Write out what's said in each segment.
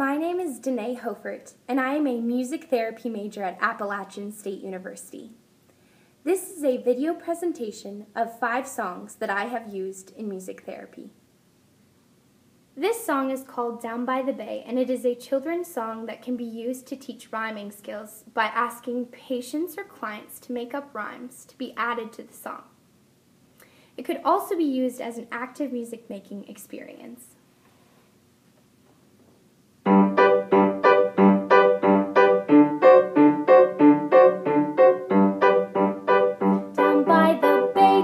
My name is Danae Hofert, and I am a music therapy major at Appalachian State University. This is a video presentation of 5 songs that I have used in music therapy. This song is called Down by the Bay, and it is a children's song that can be used to teach rhyming skills by asking patients or clients to make up rhymes to be added to the song. It could also be used as an active music-making experience.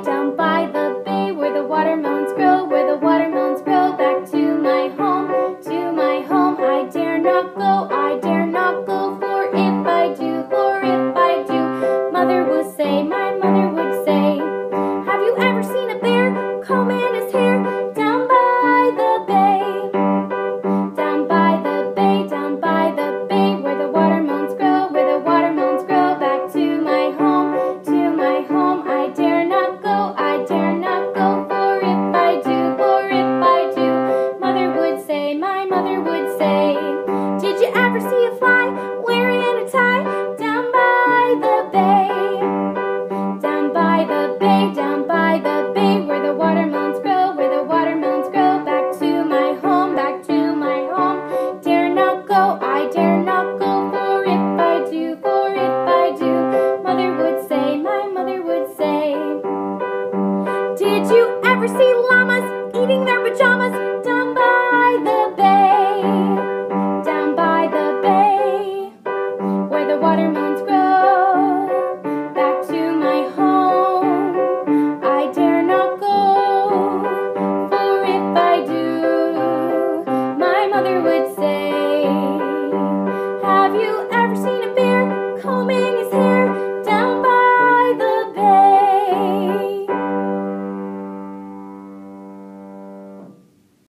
Down by the bay, where the watermelons grow, back to my home, I dare not go, for if I do, mother would say, my mother would say, have you ever seen a bear combing his hair down by the bay? Down by the bay, where the watermelons grow, back to my home, I dare not go, for if I do, mother would say, my mother would say. Did you ever see a fly wearing a tie down by the bay? Down by the bay, where the watermelons grow, back to my home, dare not go, I dare not go, for if I do, mother would say, my mother would say. Did you ever see llamas eating their pajamas down by the bay? Down by the bay, where the watermelons grow, back to my home, I dare not go, for if I do, my mother would say. Have you